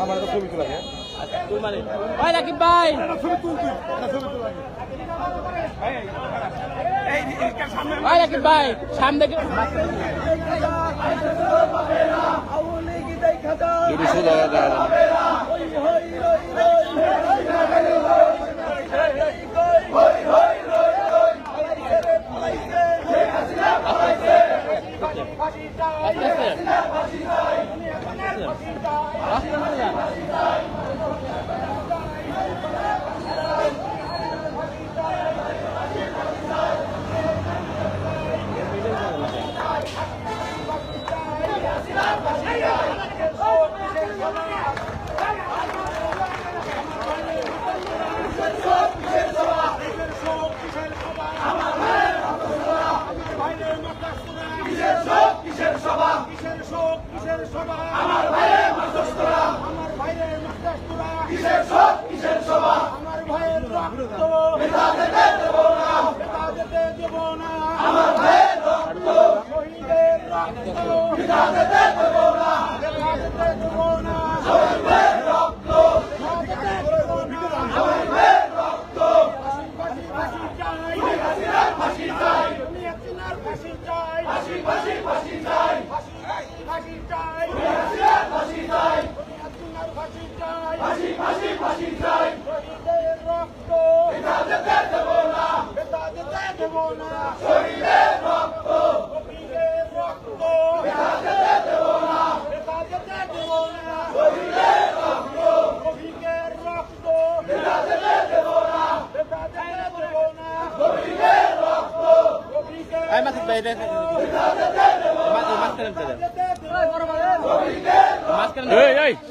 আমার একটা ছবি তোলা যায়। তুই মানে ভাই রাকিব ভাই ছবি তুল তুই ছবি তোলা যায়। ভাই রাকিব ভাই সামনে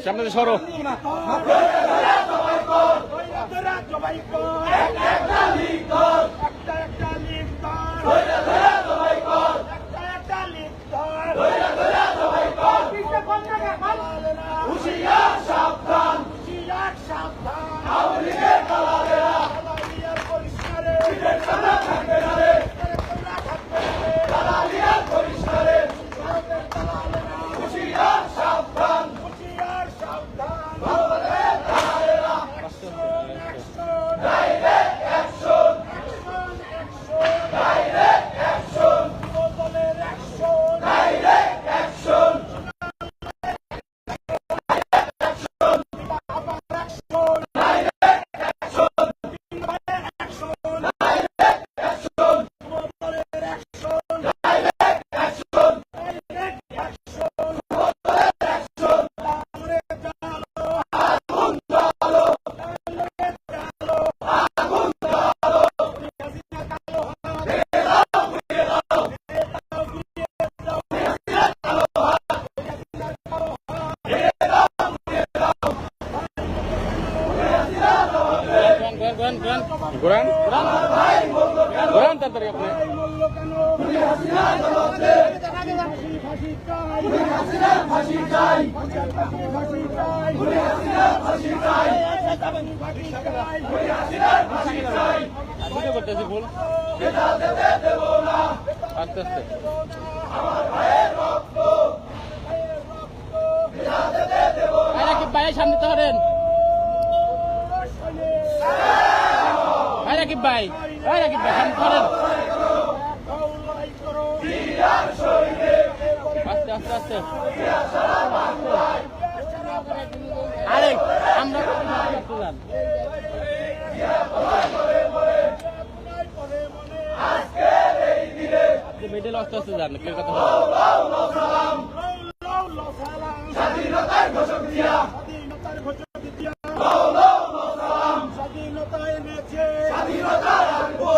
সামনে সরো আস্তে আস্তে রাকিব ভাই সামনে তো হরেন রাকিব ভাই সামনে তো হরেন আস্তে আস্তে আস্তে আরে আমরা মেডেল আস্তে আস্তে যান কে কথা স্বাধীনতার ঘোষক দিয়া স্বাধীনতা এনেছে স্বাধীনতা রাখবো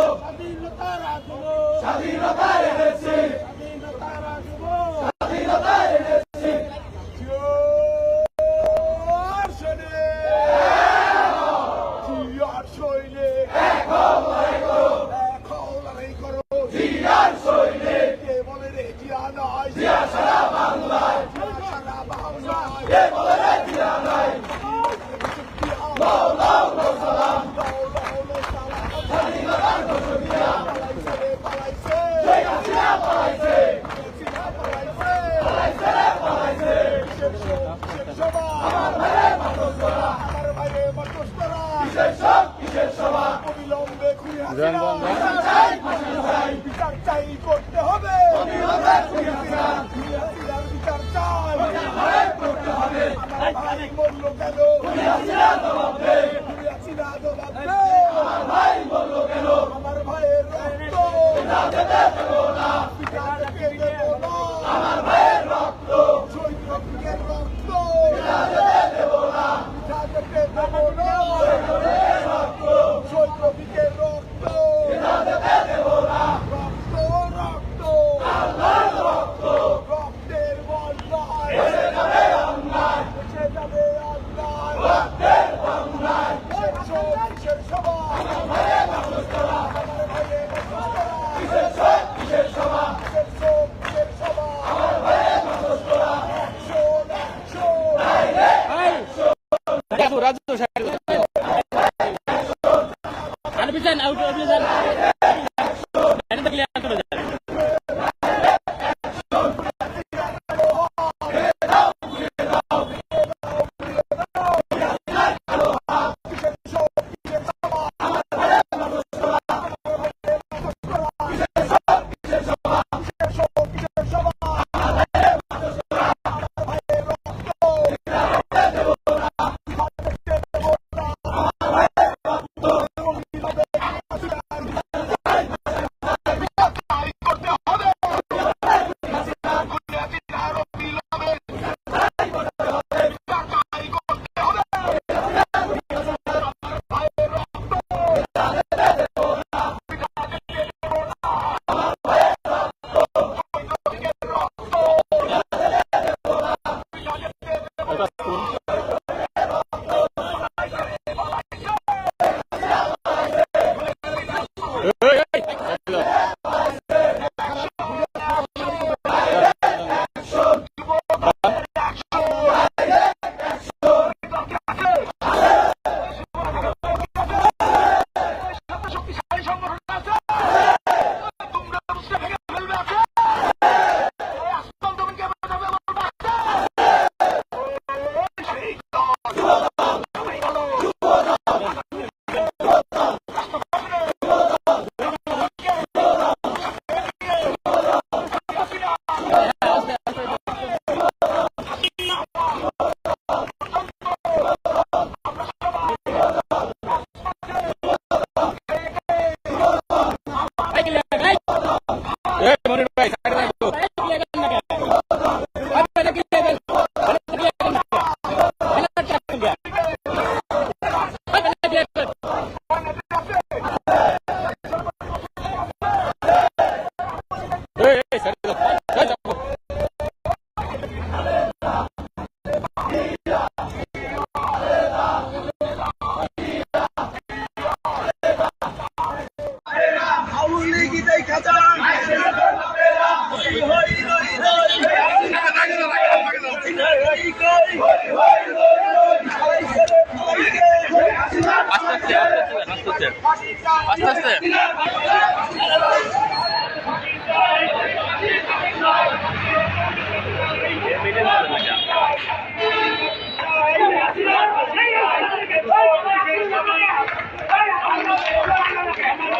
স্বাধীনতা এনেছে স্বাধীনতা রাখবো স্বাধীনতা এনেছে Yeah. অবিলম্বে খুনি হাসিনা বিচার চাই করতে হবে খুনি হাসিনার বিচার চাই আমার ভাই মরল কেন খুনি হাসিনা জবাব দে আমার ভাইয়ের রক্ত বিচার পেতে দেব না আমার ভাইয়ের রক্ত শহীদের রক্ত বিচার পেতে দেব না শহীদের রক্ত রক্ত রক্তের বন্যায় এসে যাবে অন্যায় কিসের সভা আমার ভাইয়ের কিসের সভা রাজু আনবিজান আউট অভিযান আস্তে আস্তে